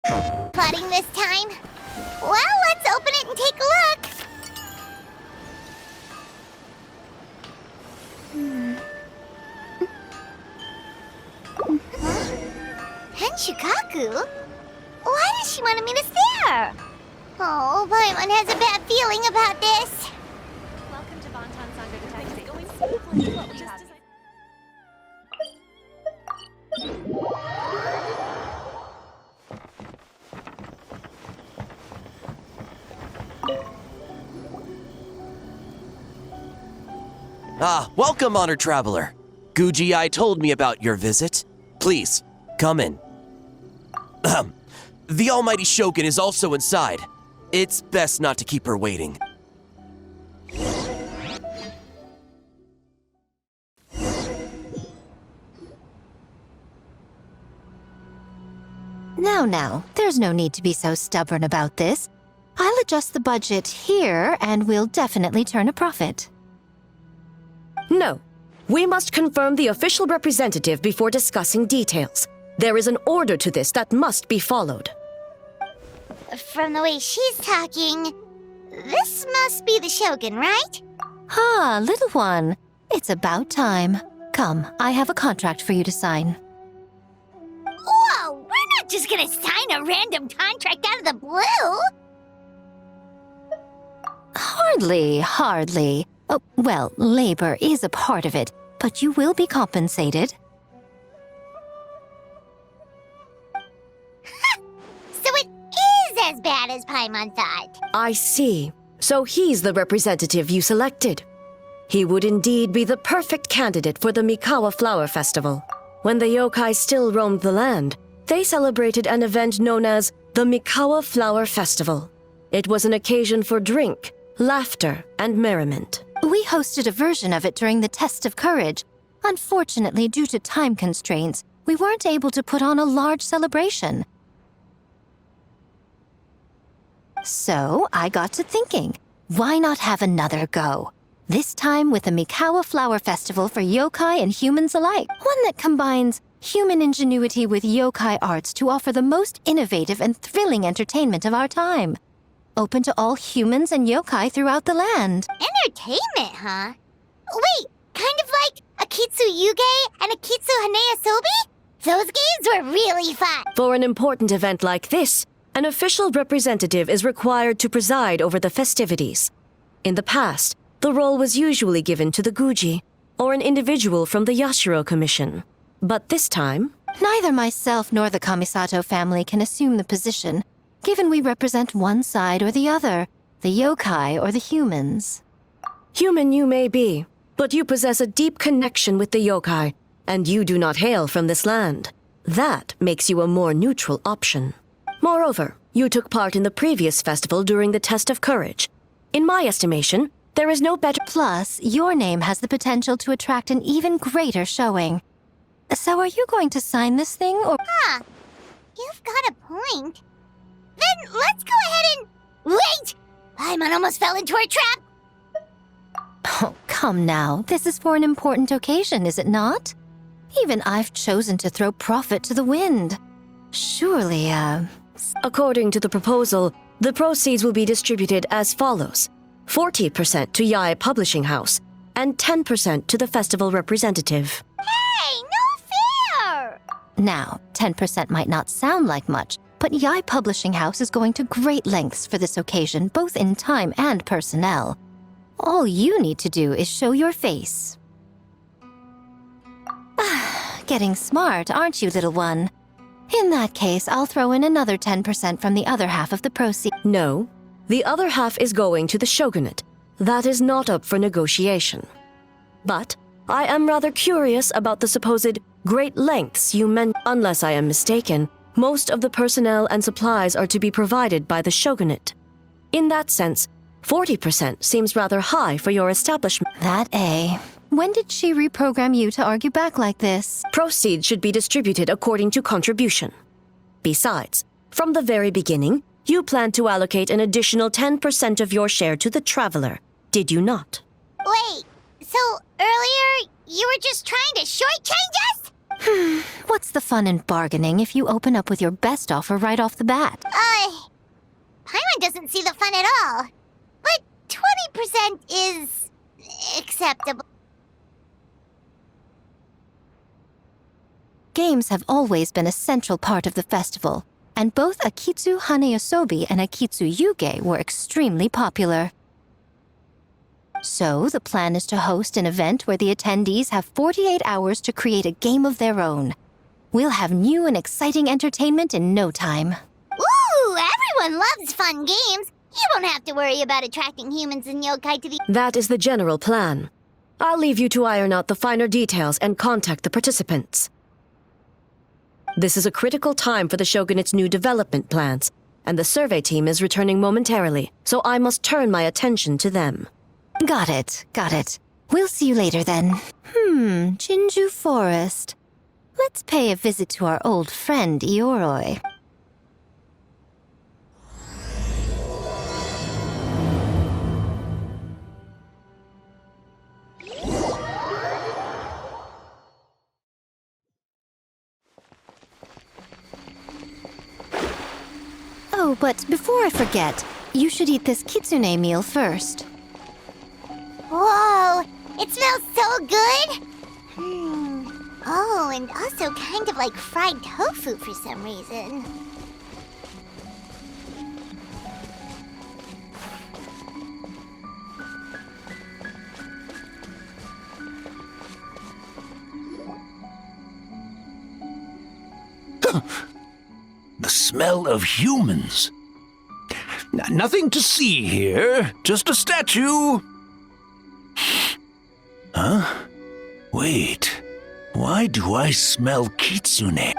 Plotting this time? Well, let's open it and take a look. Henshikaku? Why does she want me to stare? Oh, Paimon has a bad feeling about this. Welcome to Bonton Sangha Detective. Going smoothly. What we have. Welcome, honored traveler. Guji told me about your visit. Please, come in. The almighty Shogun is also inside. It's best not to keep her waiting. Now, there's no need to be so stubborn about this. I'll adjust the budget here, and we'll definitely turn a profit. No. We must confirm the official representative before discussing details. There is an order to this that must be followed. From the way she's talking, this must be the Shogun, right? Little one. It's about time. Come, I have a contract for you to sign. Whoa, we're not just gonna sign a random contract out of the blue! Hardly. Oh, well, labor is a part of it, but you will be compensated. So it is as bad as Paimon thought. I see. So he's the representative you selected. He would indeed be the perfect candidate for the Mikawa Flower Festival. When the yokai still roamed the land, they celebrated an event known as the Mikawa Flower Festival. It was an occasion for drink, laughter, and merriment. We hosted a version of it during the Test of Courage. Unfortunately, due to time constraints, we weren't able to put on a large celebration. So, I got to thinking, why not have another go? This time with a Mikawa Flower Festival for yokai and humans alike. One that combines human ingenuity with yokai arts to offer the most innovative and thrilling entertainment of our time. Open to all humans and yokai throughout the land. Entertainment, huh? Wait, kind of like a Kitsu Yuge and a Kitsu Hanea Sobi? Those games were really fun. For an important event like this, an official representative is required to preside over the festivities. In the past, the role was usually given to the Guji, or an individual from the Yashiro Commission. But this time, neither myself nor the Kamisato family can assume the position, given we represent one side or the other, the yokai or the humans. Human you may be, but you possess a deep connection with the yokai, and you do not hail from this land. That makes you a more neutral option. Moreover, you took part in the previous festival during the Test of Courage. In my estimation, there is no better— Plus, your name has the potential to attract an even greater showing. So are you going to sign this thing, or— You've got a point. Then let's go ahead and— Wait! Paimon almost fell into our trap! Oh, come now. This is for an important occasion, is it not? Even I've chosen to throw profit to the wind. Surely, According to the proposal, the proceeds will be distributed as follows. 40% to Yae Publishing House, and 10% to the festival representative. Hey, no fair! Now, 10% might not sound like much, but Yae Publishing House is going to great lengths for this occasion, both in time and personnel. All you need to do is show your face. Getting smart, aren't you, little one? In that case, I'll throw in another 10% from the other half of the proceeds. No, the other half is going to the shogunate. That is not up for negotiation. But I am rather curious about the supposed great lengths you meant. Unless I am mistaken, most of the personnel and supplies are to be provided by the shogunate. In that sense, 40% seems rather high for your establishment. When did she reprogram you to argue back like this? Proceeds should be distributed according to contribution. Besides, from the very beginning, you planned to allocate an additional 10% of your share to the traveler, did you not? Wait, so earlier you were just trying to shortchange us? What's the fun in bargaining if you open up with your best offer right off the bat? Paimon doesn't see the fun at all. But 20% is acceptable. Games have always been a central part of the festival, and both Akitsu Haneasobi and Akitsu Yuge were extremely popular. So, the plan is to host an event where the attendees have 48 hours to create a game of their own. We'll have new and exciting entertainment in no time. Ooh, everyone loves fun games. You won't have to worry about attracting humans and yokai to the... That is the general plan. I'll leave you to iron out the finer details and contact the participants. This is a critical time for the Shogunate's new development plans, and the survey team is returning momentarily, so I must turn my attention to them. Got it. We'll see you later then. Jinju Forest. Let's pay a visit to our old friend Ioroi. Oh, but before I forget, you should eat this kitsune meal first. Whoa, it smells so good! Oh, and also kind of like fried tofu for some reason. The smell of humans. Nothing to see here, just a statue. Huh? Wait, why do I smell kitsune?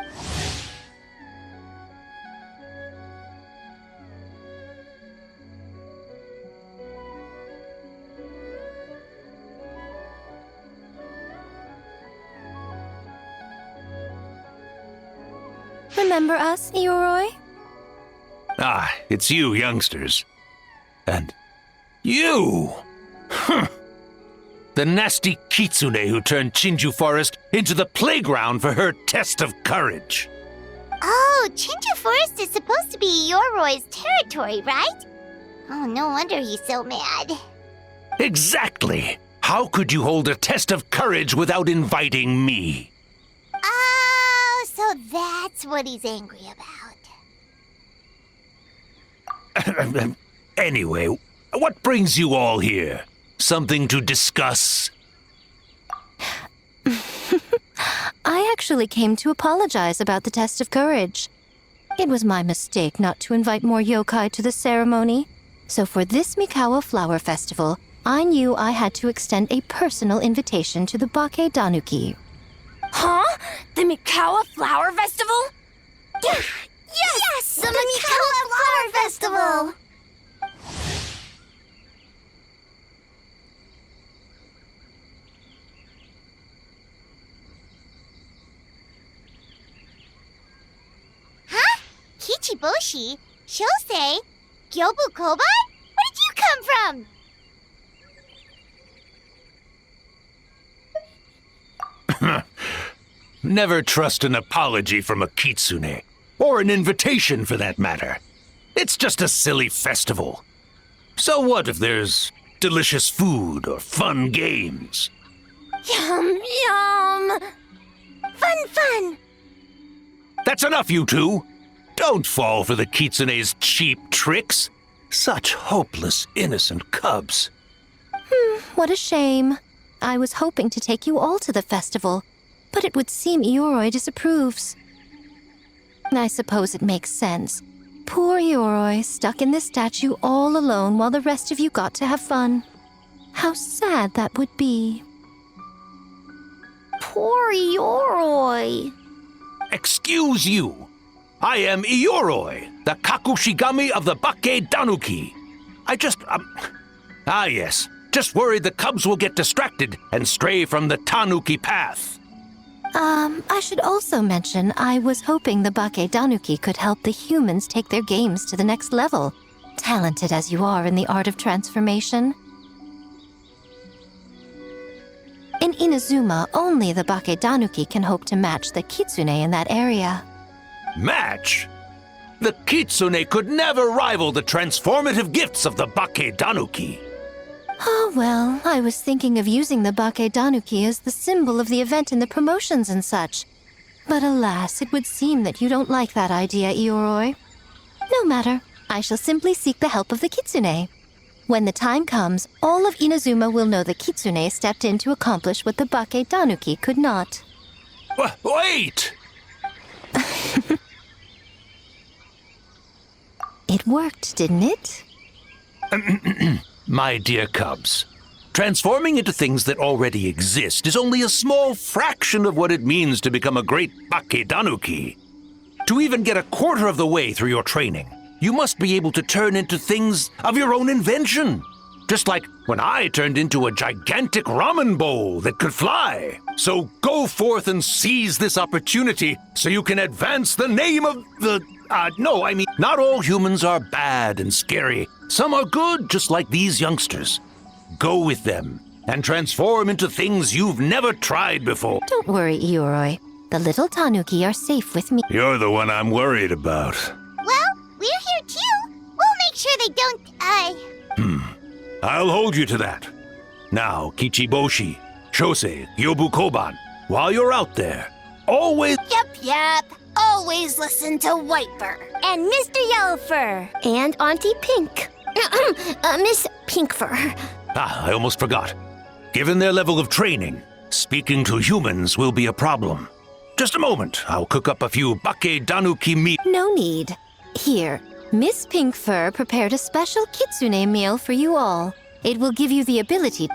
Remember us, Ioroi? Ah, it's you youngsters. And you! The nasty kitsune who turned Chinju Forest into the playground for her test of courage. Oh, Chinju Forest is supposed to be Yoroi's territory, right? Oh, no wonder he's so mad. Exactly! How could you hold a test of courage without inviting me? Oh, so that's what he's angry about. Anyway, what brings you all here? Something to discuss? I actually came to apologize about the test of courage. It was my mistake not to invite more yokai to the ceremony. So for this Mikawa Flower Festival, I knew I had to extend a personal invitation to the Bake Danuki. Huh? The Mikawa Flower Festival? Yes! The Mikawa Flower Festival! Huh? Kichiboshi? Shosei? Gyobu Koban? Where did you come from? Never trust an apology from a kitsune. Or an invitation, for that matter. It's just a silly festival. So what if there's delicious food or fun games? Yum, yum! Fun! That's enough, you two! Don't fall for the kitsune's cheap tricks. Such hopeless, innocent cubs. What a shame. I was hoping to take you all to the festival, but it would seem Ioroi disapproves. I suppose it makes sense. Poor Ioroi, stuck in this statue all alone while the rest of you got to have fun. How sad that would be. Poor Yoroi. Excuse you. I am Ioroi, the Kakushigami of the Bake Danuki. Yes. Just worried the cubs will get distracted and stray from the Tanuki path. I should also mention I was hoping the Bake Danuki could help the humans take their games to the next level, talented as you are in the art of transformation. In Inazuma, only the Bakedanuki can hope to match the Kitsune in that area. Match? The Kitsune could never rival the transformative gifts of the Bakedanuki. Oh, well, I was thinking of using the Bakedanuki as the symbol of the event in the promotions and such. But alas, it would seem that you don't like that idea, Ioroi. No matter, I shall simply seek the help of the Kitsune. When the time comes, all of Inazuma will know the Kitsune stepped in to accomplish what the Bakedanuki could not. Wait! It worked, didn't it? My dear cubs, transforming into things that already exist is only a small fraction of what it means to become a great Bakedanuki. To even get a quarter of the way through your training, you must be able to turn into things of your own invention. Just like when I turned into a gigantic ramen bowl that could fly. So go forth and seize this opportunity so you can advance the name of the... not all humans are bad and scary. Some are good, just like these youngsters. Go with them and transform into things you've never tried before. Don't worry, Ioroi. The little Tanuki are safe with me. You're the one I'm worried about. Well, we're here too. We'll make sure they don't, I'll hold you to that. Now, Kichiboshi, Shosei, Yobukoban, while you're out there, always... Yep. Always listen to Whitefur. And Mr. Yellowfur. And Auntie Pink. Miss Pinkfur. I almost forgot. Given their level of training, speaking to humans will be a problem. Just a moment, I'll cook up a few Bakedanuki meat. No need. Here, Miss Pinkfur prepared a special Kitsune meal for you all. It will give you the ability...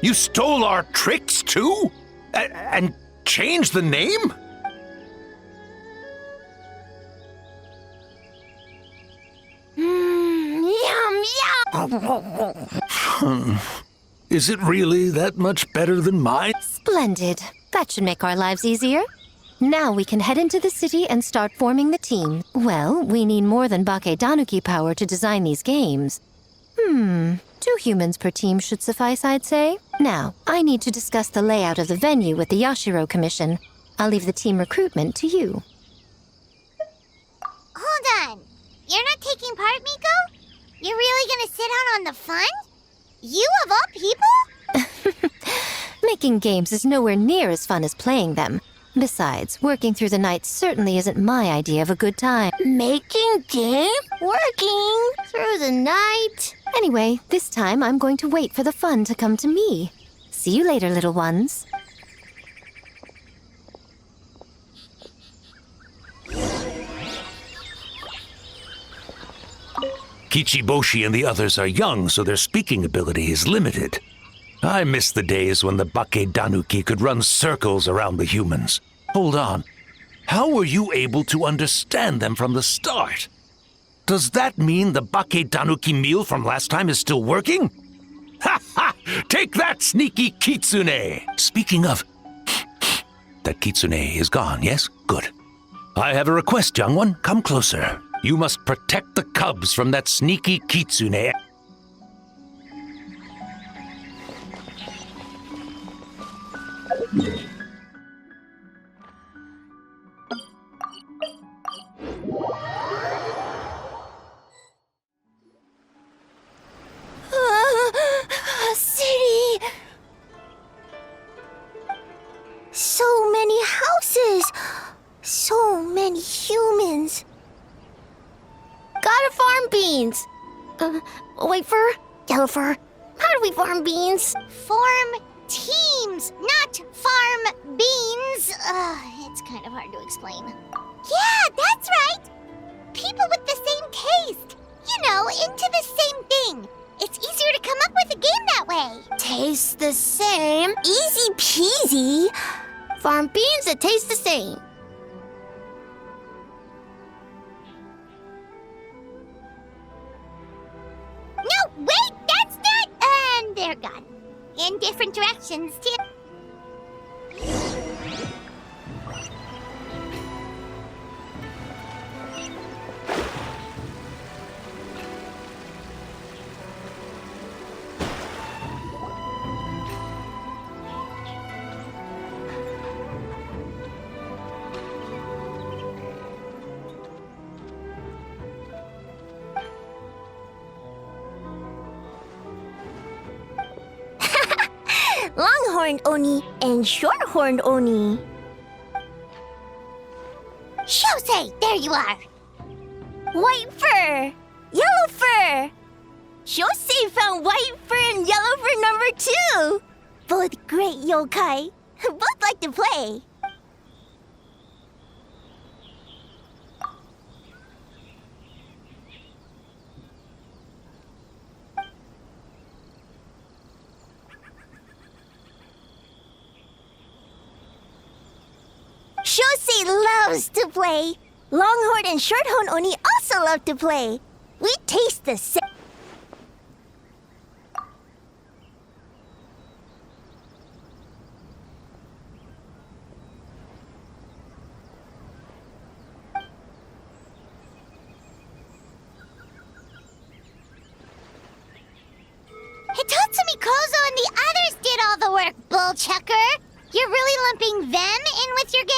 You stole our tricks too? And changed the name? Yum. Is it really that much better than mine? Splendid. That should make our lives easier. Now we can head into the city and start forming the team. Well, we need more than Bakedanuki power to design these games. 2 humans per team should suffice, I'd say. Now, I need to discuss the layout of the venue with the Yashiro Commission. I'll leave the team recruitment to you. Hold on. You're not taking part, Miko? You're really gonna sit out on the fun? You of all people? Making games is nowhere near as fun as playing them. Besides, working through the night certainly isn't my idea of a good time. Making game? Working through the night? Anyway, this time I'm going to wait for the fun to come to me. See you later, little ones. Kichiboshi and the others are young, so their speaking ability is limited. I miss the days when the Bakedanuki could run circles around the humans. Hold on. How were you able to understand them from the start? Does that mean the Bakedanuki meal from last time is still working? Ha ha! Take that, sneaky Kitsune! Speaking of... that Kitsune is gone, yes? Good. I have a request, young one. Come closer. You must protect the cubs from that sneaky Kitsune. City! So many houses! So many humans! Gotta farm beans! Whitefur? Yellowfur? How do we farm beans? Farm teams, not farm beans! It's kind of hard to explain. Yeah, that's right! People with the same taste! You know, into the same thing! It's easier to come up with a game that way! Taste the same? Easy peasy! Farm beans that taste the same. No, wait, that's not... And they're gone. In different directions, too. Longhorned Oni and Shorthorned Oni. Shosei, there you are! White fur! Yellow fur! Shosei found white fur and yellow fur number 2! Both great yokai. Both like to play. Shosei loves to play. Longhorn and Shorthorn Oni also love to play. We taste the same. Hitotsumi Kozo and the others did all the work, bullchucker. You're really lumping them in with your gang?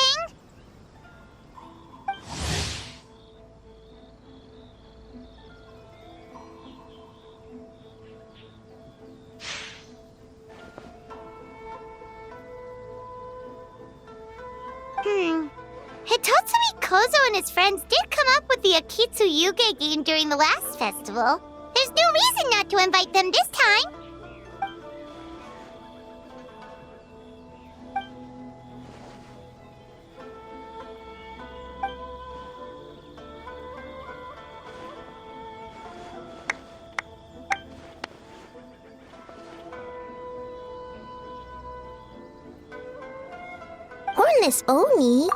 Hitotsumi Kozo and his friends did come up with the Akitsu Yuge game during the last festival. There's no reason not to invite them this time. Hornless Oni?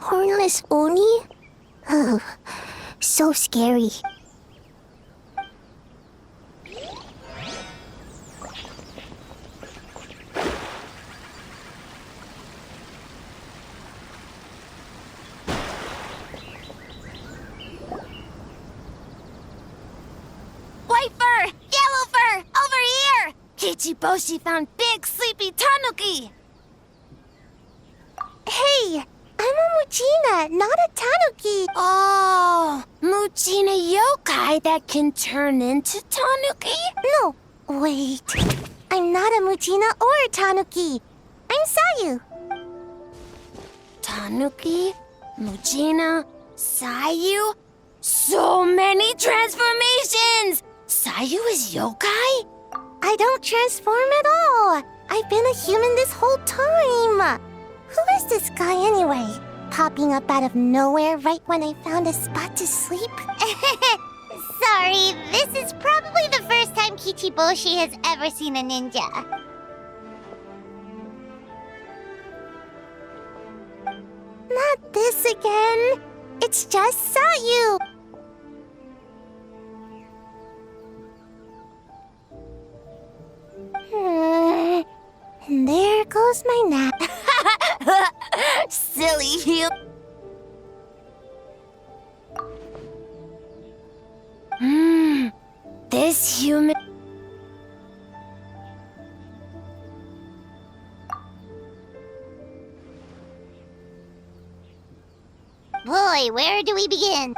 Hornless Oni? Oh, so scary. White fur! Yellow fur! Over here! Kichiboshi found big sleepy tanuki! Hey! I'm a Muchina, not a tanuki! Oh, Muchina yokai that can turn into tanuki? No, wait. I'm not a Muchina or a tanuki. I'm Sayu. Tanuki, Muchina, Sayu? So many transformations! Sayu is yokai? I don't transform at all. I've been a human this whole time. Who is this guy anyway? Popping up out of nowhere right when I found a spot to sleep? Sorry, this is probably the first time Kichiboshi has ever seen a ninja. Not this again. It's just Sayu. And there goes my nap. Silly heel. This human. Boy, where do we begin?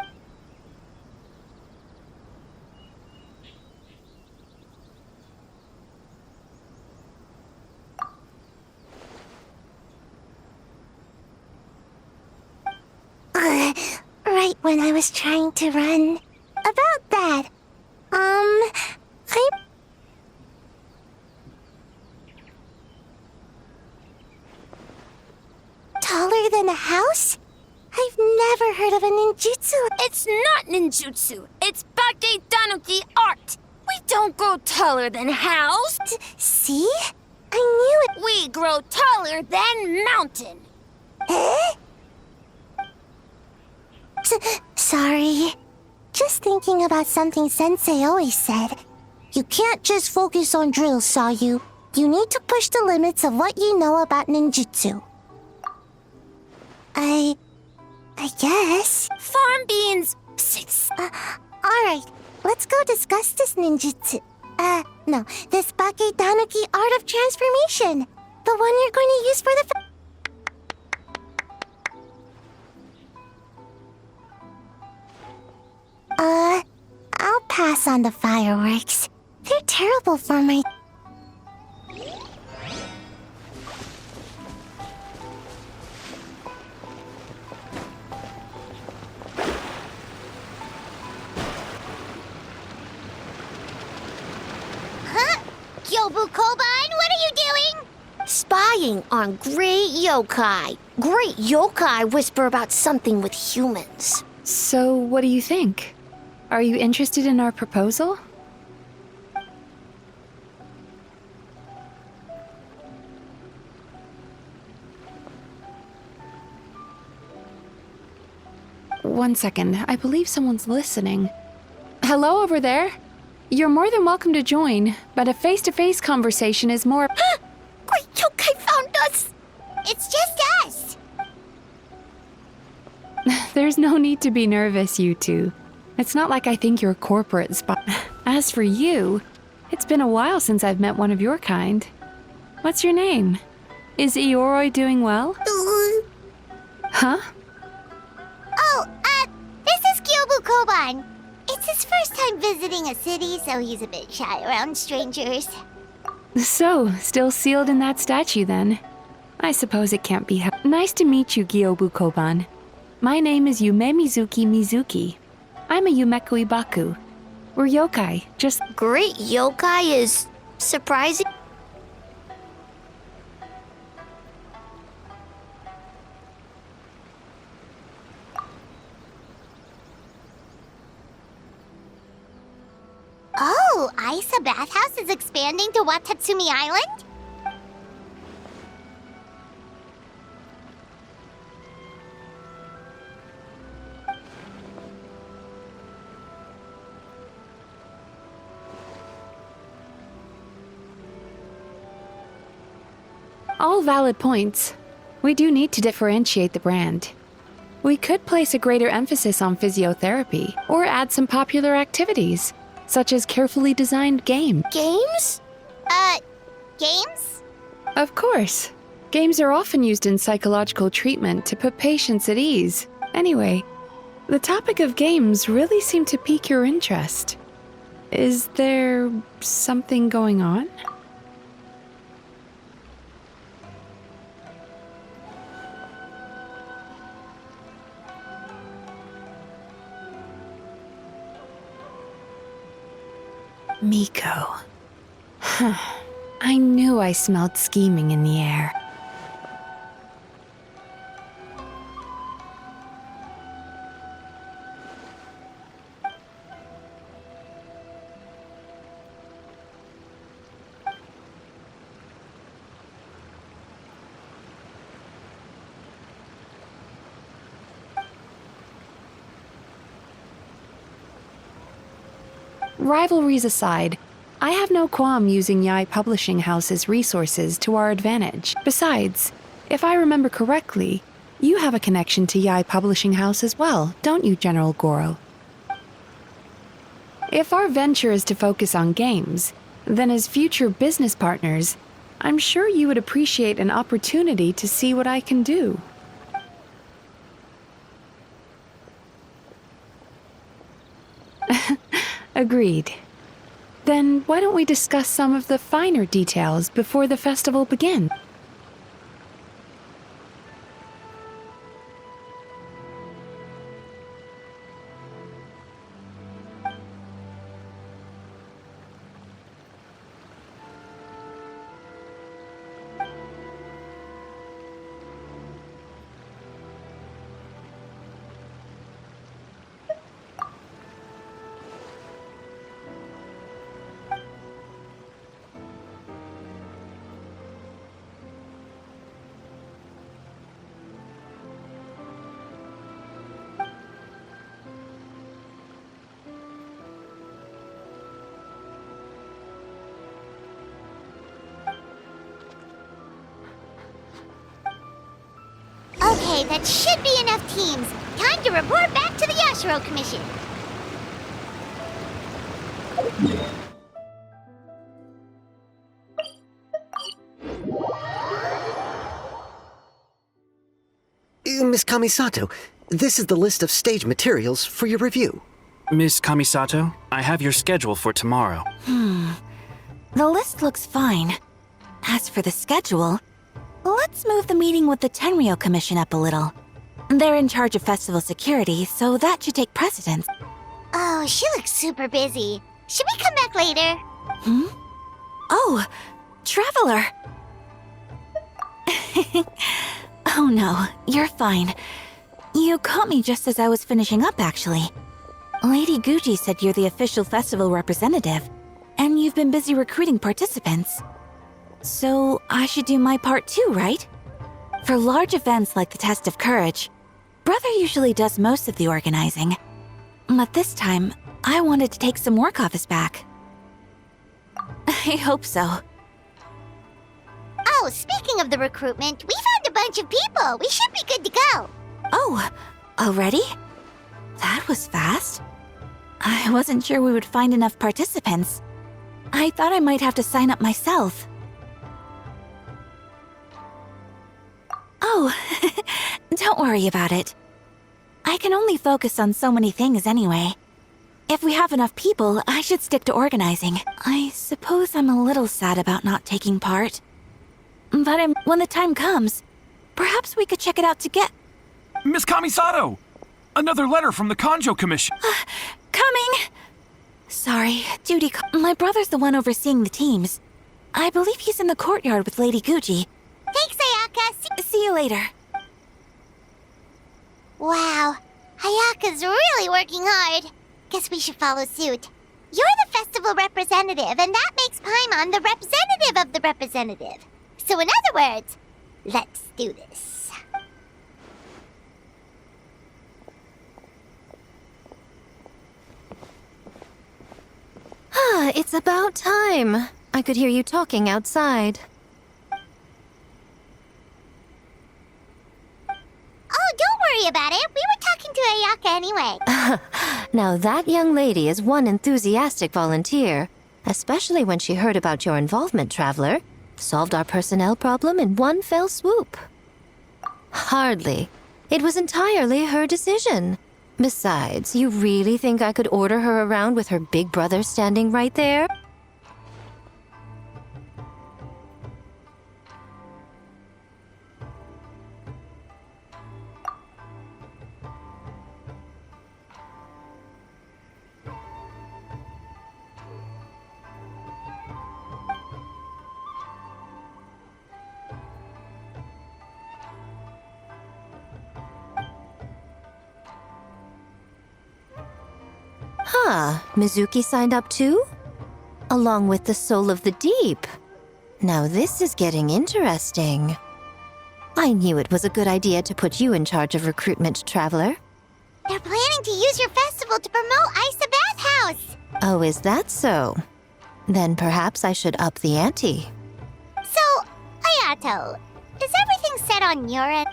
Right when I was trying to run. About that, I'm taller than a house? never heard of a ninjutsu. It's not ninjutsu. It's Bake Danuki art. We don't grow taller than house. See? I knew it. We grow taller than mountain. Eh? Sorry. Just thinking about something Sensei always said. You can't just focus on drills, Sayu. You need to push the limits of what you know about ninjutsu. I guess. Farm beans. Alright, let's go discuss this ninjutsu. No, this Bake Danuki art of transformation. The one you're going to use for the I'll pass on the fireworks. They're terrible for my... Huh? Gyobu Koban, what are you doing? Spying on great yokai. Great yokai whisper about something with humans. So, what do you think? Are you interested in our proposal? One second, I believe someone's listening. Hello over there? You're more than welcome to join, but a face-to-face conversation is more... Great yokai found us! It's just us! There's no need to be nervous, you two. It's not like I think you're corporate spy. As for you, it's been a while since I've met one of your kind. What's your name? Is Ioroi doing well? Huh? Oh, this is Gyobu Koban. It's his first time visiting a city, so he's a bit shy around strangers. So, still sealed in that statue then. I suppose it can't be Nice to meet you, Gyobu Koban. My name is Yume Mizuki. I'm a Yumeku Ibaku. We're yokai, just... Great yokai is surprising. Oh, Aisa Bathhouse is expanding to Watatsumi Island? All valid points. We do need to differentiate the brand. We could place a greater emphasis on physiotherapy, or add some popular activities, such as carefully designed games. Games? Games? Of course. Games are often used in psychological treatment to put patients at ease. Anyway, the topic of games really seemed to pique your interest. Is there something going on? Miko. I knew I smelled scheming in the air. Rivalries aside, I have no qualm using Yai Publishing House's resources to our advantage. Besides, if I remember correctly, you have a connection to Yai Publishing House as well, don't you, General Goro? If our venture is to focus on games, then as future business partners, I'm sure you would appreciate an opportunity to see what I can do. Agreed. Then why don't we discuss some of the finer details before the festival begins? Okay, that should be enough teams. Time to report back to the Yashiro Commission. Miss Kamisato, this is the list of stage materials for your review. Miss Kamisato, I have your schedule for tomorrow. The list looks fine. As for the schedule, let's move the meeting with the Tenryou Commission up a little. They're in charge of festival security, so that should take precedence. Oh, she looks super busy. Should we come back later? Oh, Traveler! Oh no, you're fine. You caught me just as I was finishing up, actually. Lady Guji said you're the official festival representative, and you've been busy recruiting participants. So I should do my part too, right? For large events like the Test of Courage, Brother usually does most of the organizing. But this time, I wanted to take some work off his back. I hope so. Oh, speaking of the recruitment, we found a bunch of people. We should be good to go. Oh, already? That was fast. I wasn't sure we would find enough participants. I thought I might have to sign up myself. Oh, don't worry about it. I can only focus on so many things anyway. If we have enough people, I should stick to organizing. I suppose I'm a little sad about not taking part. But when the time comes, perhaps we could check it out together. Miss Kamisato! Another letter from the Kanjo Commission. Coming! Sorry, my brother's the one overseeing the teams. I believe he's in the courtyard with Lady Guji. Thanks, Ayaka. See you later. Wow, Ayaka's really working hard. Guess we should follow suit. You're the festival representative, and that makes Paimon the representative of the representative. So in other words, let's do this. It's about time. I could hear you talking outside. Oh, don't worry about it. We were talking to Ayaka anyway. Now that young lady is one enthusiastic volunteer, especially when she heard about your involvement, Traveler. Solved our personnel problem in one fell swoop. Hardly. It was entirely her decision. Besides, you really think I could order her around with her big brother standing right there? Mizuki signed up too? Along with the Soul of the Deep. Now this is getting interesting. I knew it was a good idea to put you in charge of recruitment, Traveler. They're planning to use your festival to promote Isa Bathhouse. Oh, is that so? Then perhaps I should up the ante. So, Ayato, is everything set on your end?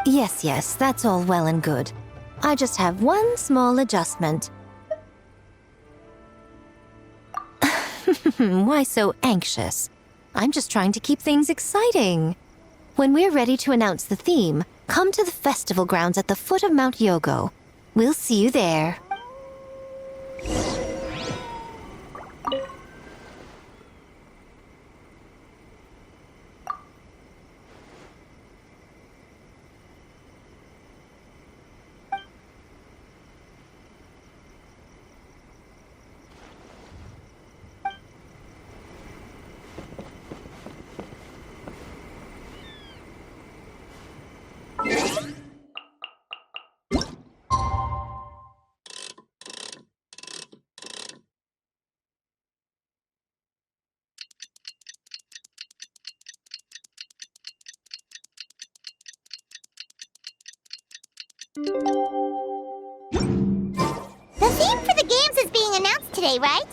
Yes, that's all well and good. I just have one small adjustment. Why so anxious? I'm just trying to keep things exciting. When we're ready to announce the theme, come to the festival grounds at the foot of Mount Yogo. We'll see you there. The theme for the games is being announced say, right?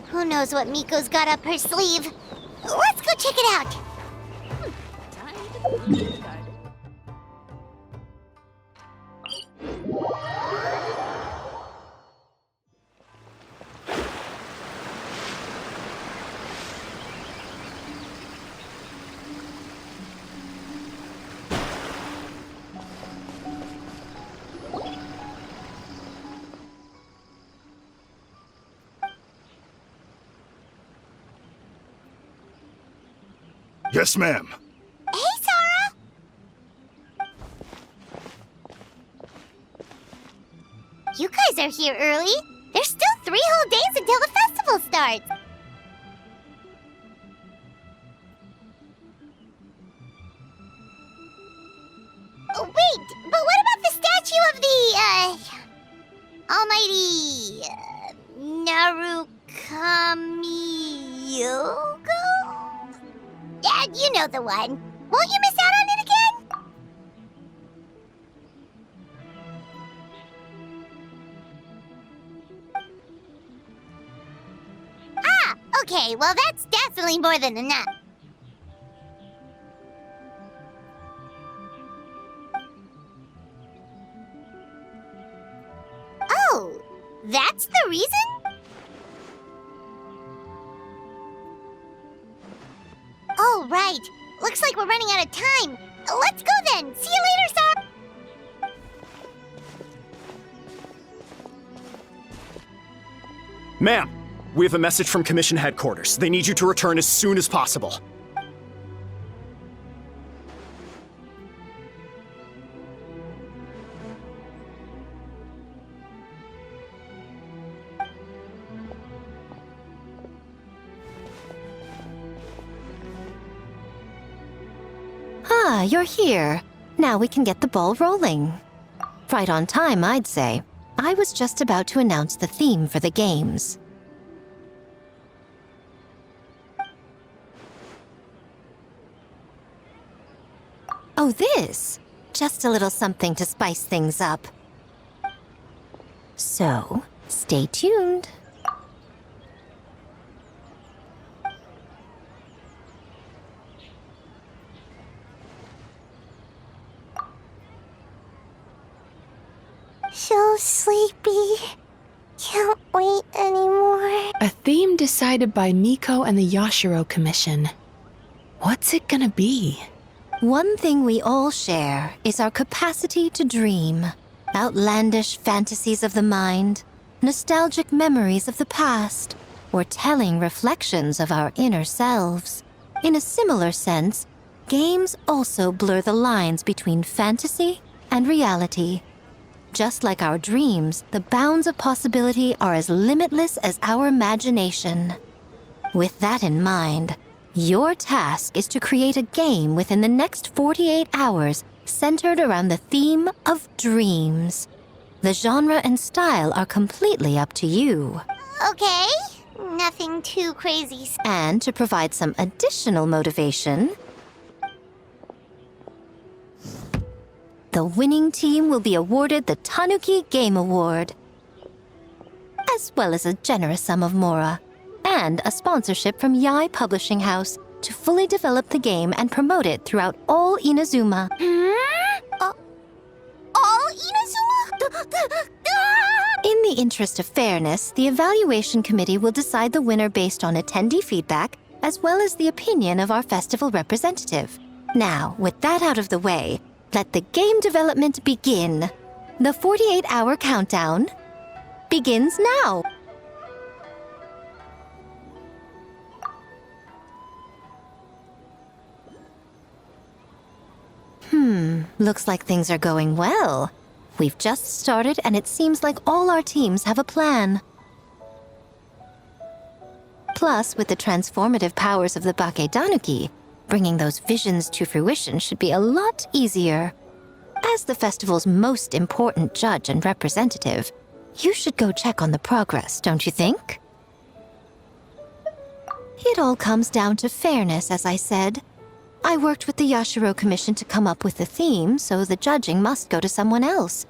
Who knows what Miko's got up her sleeve? Let's go check it out. Yes, ma'am. Hey, Sora! You guys are here early. There's still 3 whole days until the festival starts. Oh, wait, but what about the statue of the, almighty, Narukami-yogo? Yeah, you know the one. Won't you miss out on it again? Ah, okay, well that's definitely more than enough. Oh, that's the reason? Oh, right. Looks like we're running out of time. Let's go then. See you later, Sora. Ma'am, we have a message from Commission Headquarters. They need you to return as soon as possible. Ah, you're here. Now we can get the ball rolling. Right on time, I'd say. I was just about to announce the theme for the games. Oh, this? Just a little something to spice things up. So, stay tuned. So sleepy. Can't wait anymore. A theme decided by Miko and the Yashiro Commission. What's it gonna be? One thing we all share is our capacity to dream. Outlandish fantasies of the mind, nostalgic memories of the past, or telling reflections of our inner selves. In a similar sense, games also blur the lines between fantasy and reality. Just like our dreams, the bounds of possibility are as limitless as our imagination. With that in mind, your task is to create a game within the next 48 hours centered around the theme of dreams. The genre and style are completely up to you. Okay, nothing too crazy. And to provide some additional motivation, the winning team will be awarded the Tanuki Game Award, as well as a generous sum of mora, and a sponsorship from Yai Publishing House to fully develop the game and promote it throughout all Inazuma. All Inazuma? In the interest of fairness, the evaluation committee will decide the winner based on attendee feedback, as well as the opinion of our festival representative. Now, with that out of the way, let the game development begin. The 48-hour countdown begins now. Looks like things are going well. We've just started and it seems like all our teams have a plan. Plus, with the transformative powers of the Bakedanuki, bringing those visions to fruition should be a lot easier. As the festival's most important judge and representative, you should go check on the progress, don't you think? It all comes down to fairness, as I said. I worked with the Yashiro Commission to come up with the theme, so the judging must go to someone else.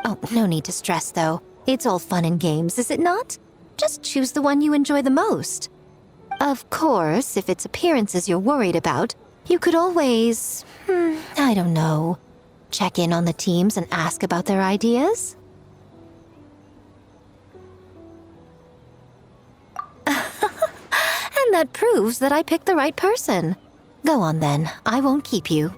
Oh, no need to stress, though. It's all fun and games, is it not? Just choose the one you enjoy the most. Of course, if it's appearances you're worried about, you could always, I don't know, check in on the teams and ask about their ideas. And that proves that I picked the right person. Go on then, I won't keep you.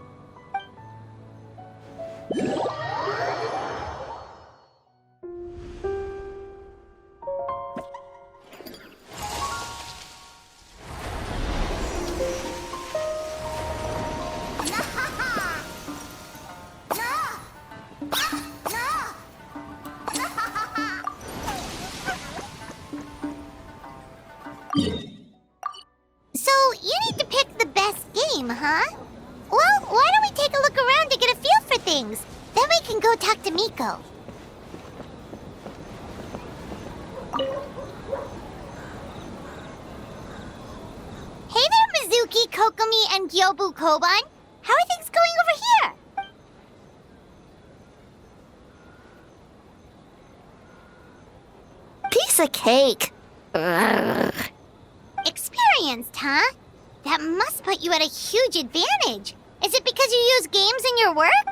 So, you need to pick the best game, huh? Well, why don't we take a look around to get a feel for things? Then we can go talk to Miko. Hey there, Mizuki, Kokomi, and Gyobu Koban. How are things going over here? Piece of cake. Ugh. Experienced, huh? That must put you at a huge advantage. Is it because you use games in your work?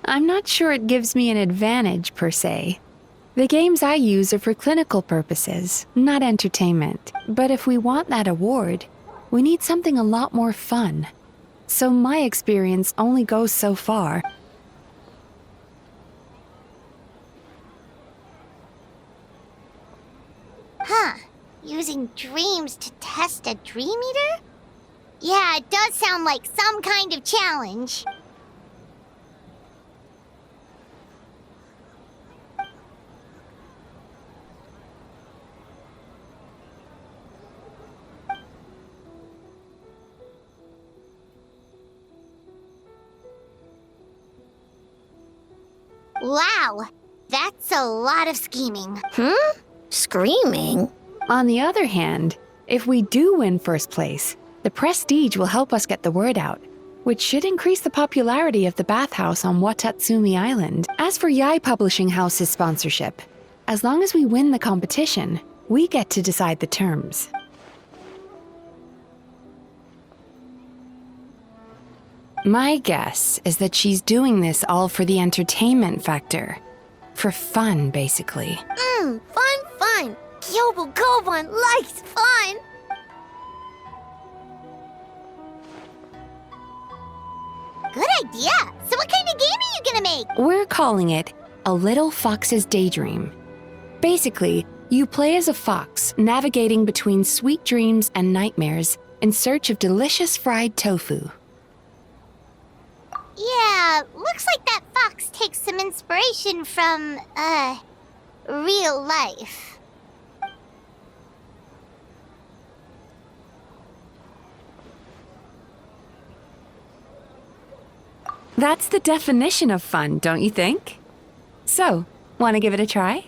I'm not sure it gives me an advantage, per se. The games I use are for clinical purposes, not entertainment. But if we want that award, we need something a lot more fun. So my experience only goes so far. Huh. Using dreams to test a dream eater? Yeah, it does sound like some kind of challenge. Wow, that's a lot of scheming. Screaming? On the other hand, if we do win first place, the prestige will help us get the word out, which should increase the popularity of the bathhouse on Watatsumi Island. As for Yai Publishing House's sponsorship, as long as we win the competition, we get to decide the terms. My guess is that she's doing this all for the entertainment factor. For fun, basically. Fun. Gyobu Koban likes fun. Good idea. So what kind of game are you gonna make? We're calling it A Little Fox's Daydream. Basically, you play as a fox, navigating between sweet dreams and nightmares in search of delicious fried tofu. Yeah, looks like that fox takes some inspiration from, real life. That's the definition of fun, don't you think? So, want to give it a try?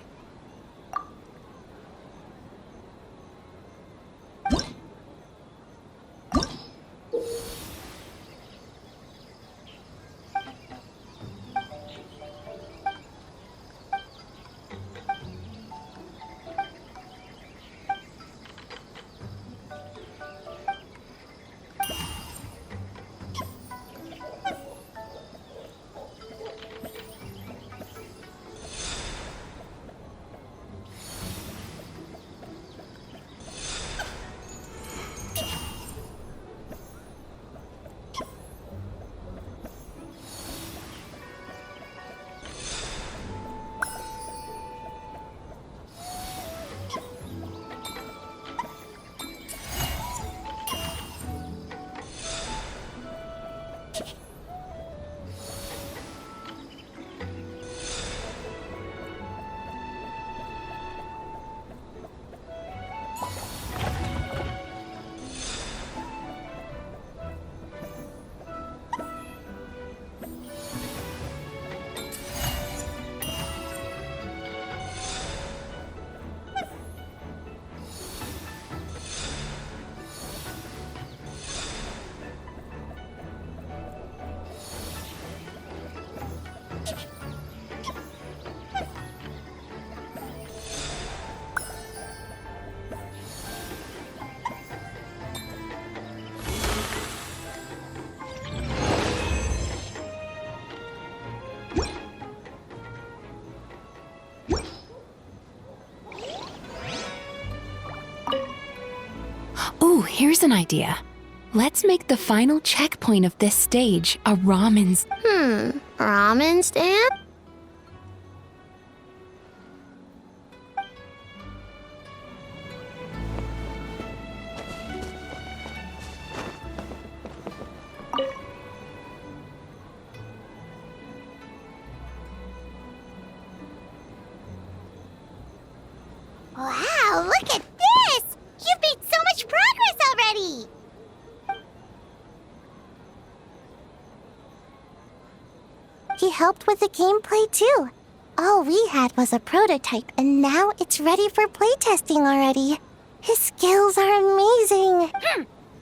Here's an idea. Let's make the final checkpoint of this stage a ramen. Ramen stand? Wow, look at this! You've made so much progress already! He helped with the gameplay too. All we had was a prototype, and now it's ready for playtesting already. His skills are amazing.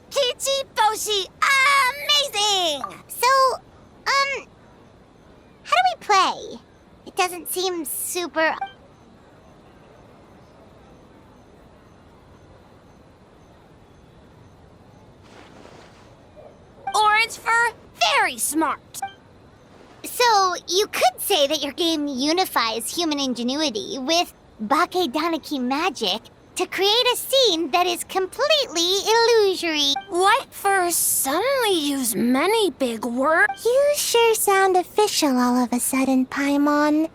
Kichi Boshi, amazing! So, how do we play? It doesn't seem super... Orange fur? Very smart. So, you could say that your game unifies human ingenuity with Bakedanaki magic to create a scene that is completely illusory. White fur suddenly use many big words. You sure sound official all of a sudden, Paimon.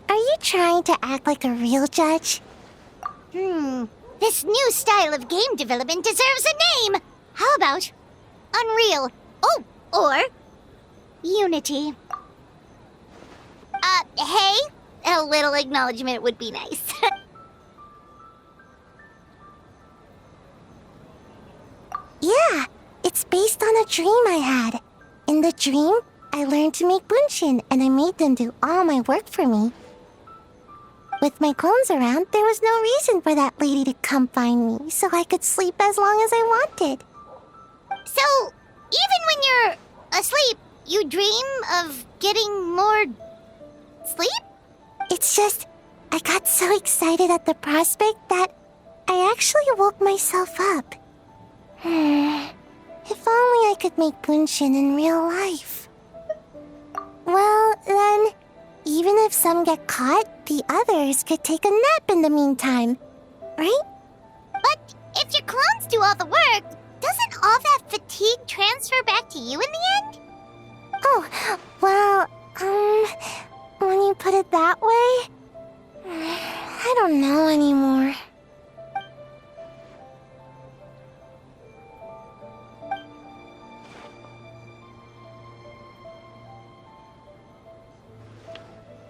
Are you trying to act like a real judge? This new style of game development deserves a name. How about Unreal? Oh, or Unity. Hey, a little acknowledgement would be nice. Yeah, it's based on a dream I had. In the dream, I learned to make bunshin, and I made them do all my work for me. With my clones around, there was no reason for that lady to come find me, so I could sleep as long as I wanted. So, even when you're asleep, you dream of getting more sleep? It's just, I got so excited at the prospect that I actually woke myself up. If only I could make bunshin in real life. Well, then, even if some get caught, the others could take a nap in the meantime, right? But if your clones do all the work, doesn't all that fatigue transfer back to you in the end? Oh, well, when you put it that way, I don't know anymore.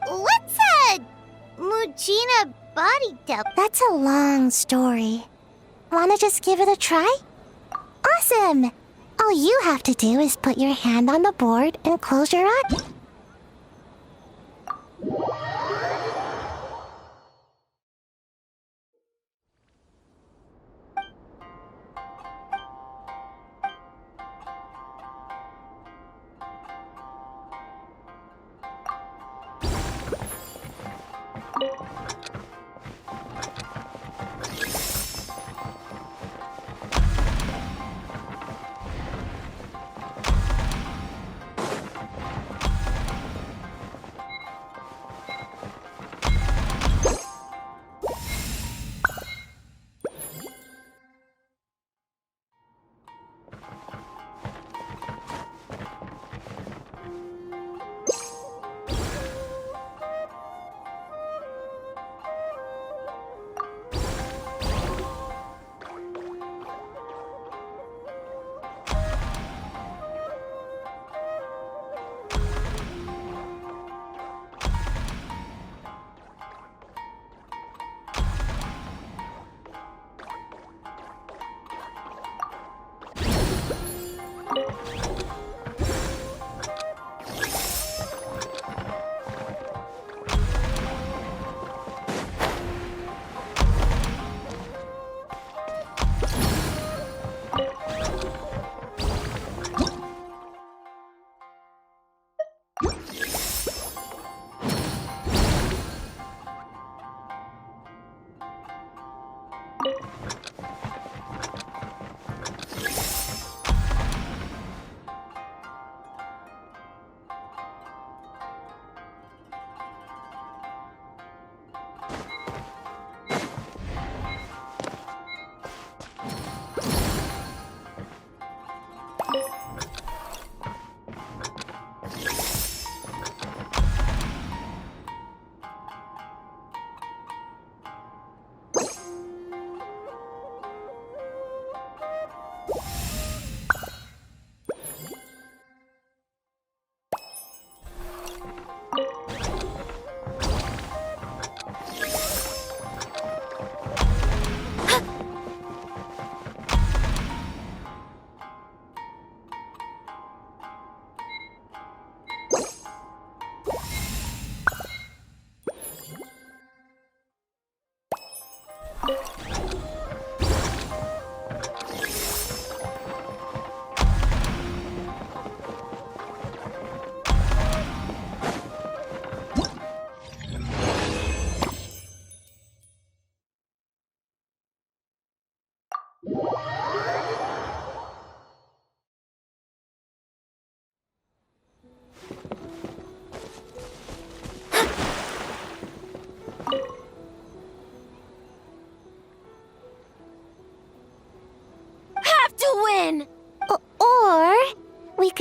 What's a Mujina body double? That's a long story. Wanna just give it a try? Awesome! All you have to do is put your hand on the board and close your eyes.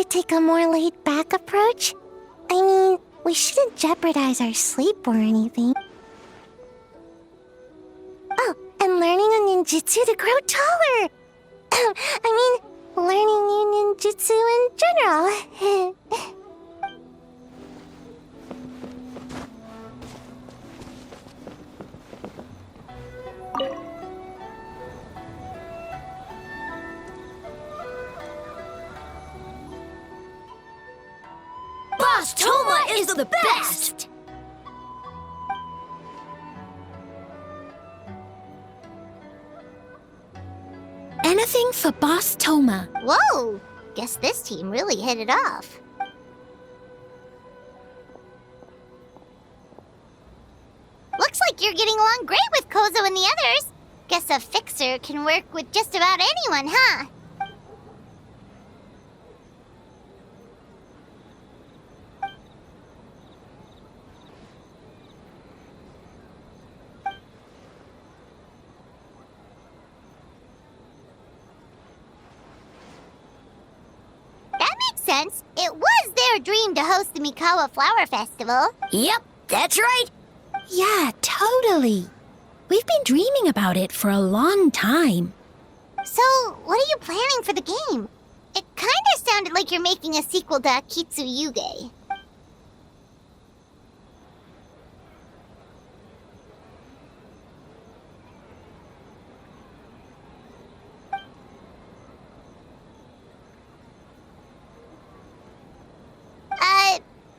could take a more laid-back approach? I mean, we shouldn't jeopardize our sleep or anything. Oh, and learning a ninjutsu to grow taller! I mean, learning new ninjutsu in general. Boss Toma is the best! Anything for Boss Toma. Whoa! Guess this team really hit it off. Looks like you're getting along great with Kozo and the others. Guess a fixer can work with just about anyone, huh? That makes sense. It was their dream to host the Mikawa Flower Festival. Yep, that's right. Yeah, totally. We've been dreaming about it for a long time. So, what are you planning for the game? It kinda sounded like you're making a sequel to Akitsu Yuge.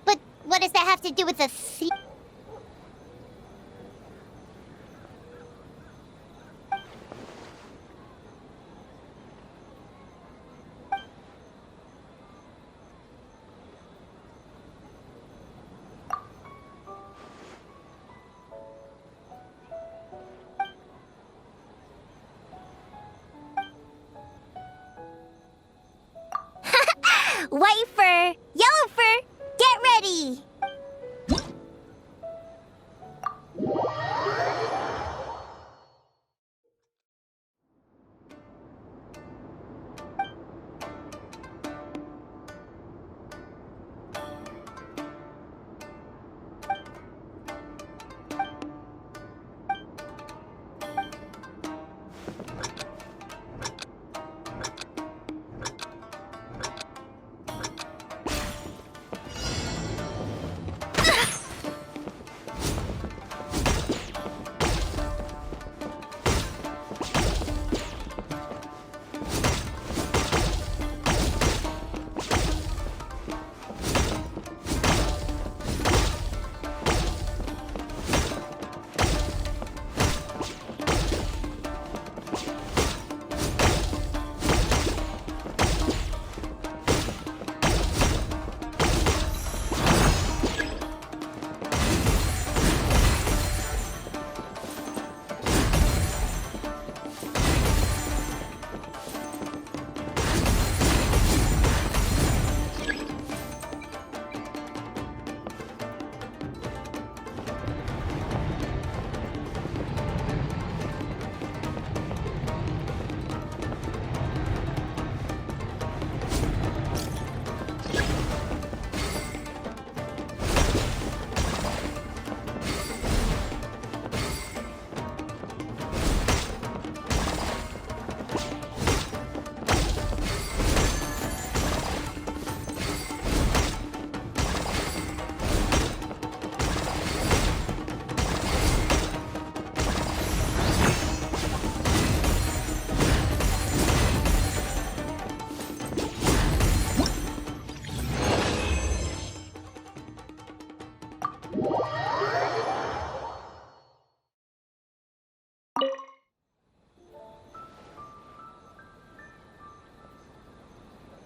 But what does that have to do with the White fur, yellow fur, get ready!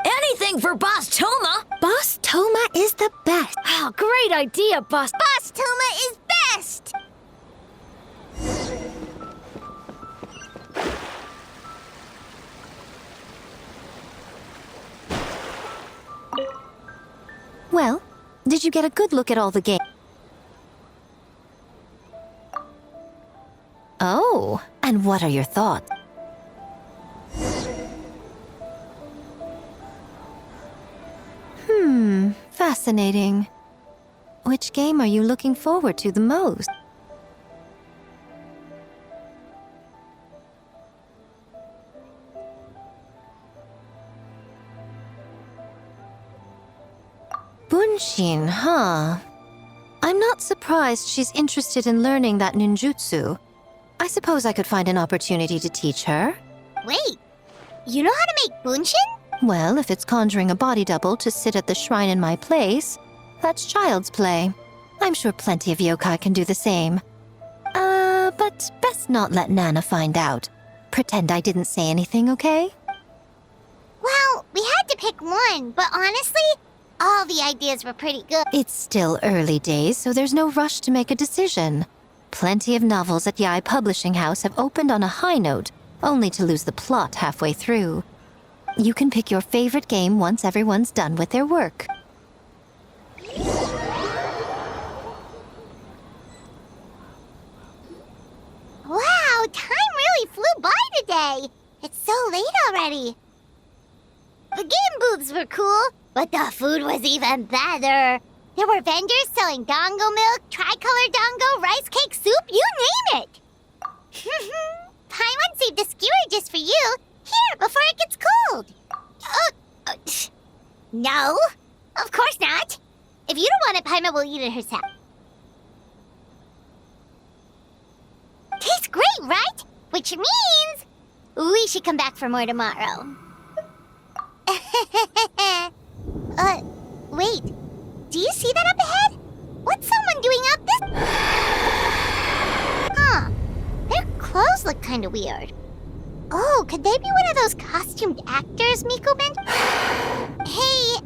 Anything for Boss Toma! Boss Toma is the best. Oh, great idea, boss. Boss Toma is best! Well, did you get a good look at all the games? Oh, and what are your thoughts? Fascinating. Which game are you looking forward to the most? Bunshin, huh? I'm not surprised she's interested in learning that ninjutsu. I suppose I could find an opportunity to teach her. Wait, you know how to make bunshin? Well, if it's conjuring a body double to sit at the shrine in my place, that's child's play. I'm sure plenty of yokai can do the same. But best not let Nana find out. Pretend I didn't say anything, okay? Well, we had to pick one, but honestly, all the ideas were pretty good. It's still early days, so there's no rush to make a decision. Plenty of novels at Yai Publishing House have opened on a high note, only to lose the plot halfway through. You can pick your favorite game once everyone's done with their work. Wow, time really flew by today. It's so late already. The game booths were cool, but the food was even better. There were vendors selling dango milk, tricolor dango, rice cake soup, you name it. Paimon saved a skewer just for you. Here, before it gets cold. No, of course not. If you don't want it, Paimon will eat it herself. Tastes great, right? Which means we should come back for more tomorrow. Wait. Do you see that up ahead? What's someone doing up this? Huh. Their clothes look kind of weird. Oh, could they be one of those costumed actors Miko mentioned? Hey,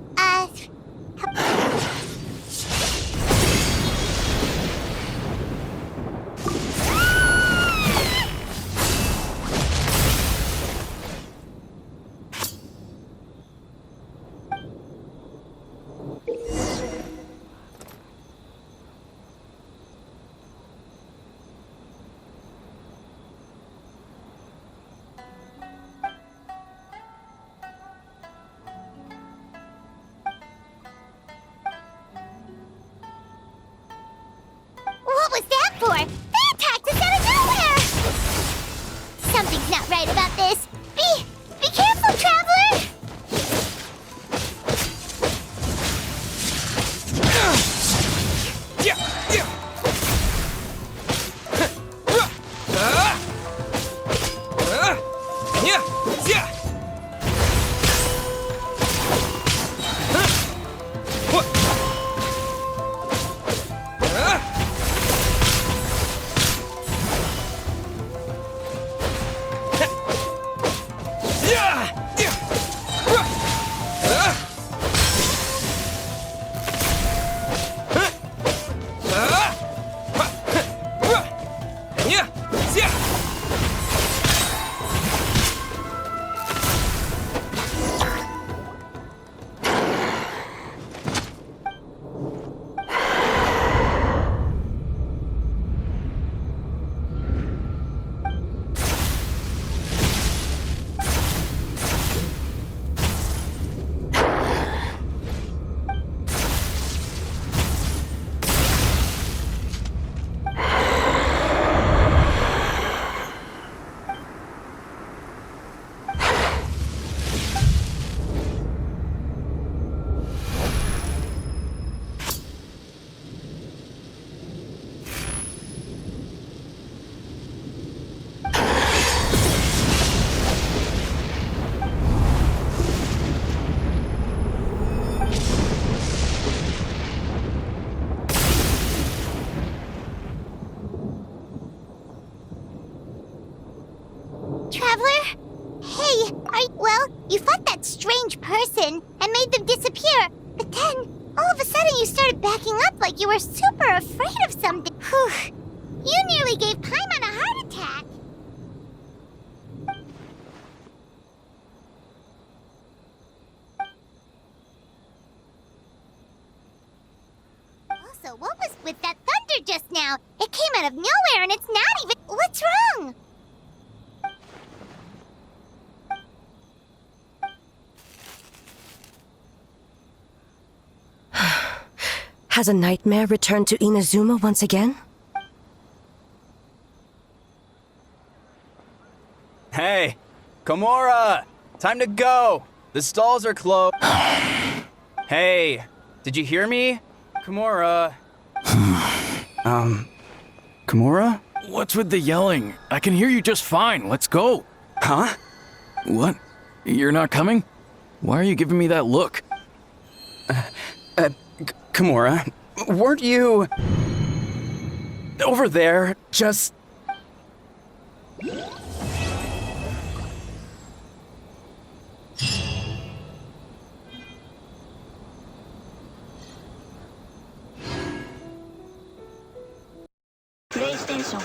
what was that for? They attacked us out of nowhere! Something's not right about this. Be careful, traveler! Traveler? Hey, well, you fought that strange person and made them disappear, but then, all of a sudden you started backing up like you were super afraid of something. Whew. You nearly gave Paimon a heart attack. Also, what was with that thunder just now? It came out of nowhere and it's not even... What's wrong? Has a nightmare returned to Inazuma once again? Hey, Komura! Time to go! The stalls are closed. Hey, did you hear me? Komura. Komura? What's with the yelling? I can hear you just fine. Let's go. Huh? What? You're not coming? Why are you giving me that look? Komura, weren't you over there just... PlayStation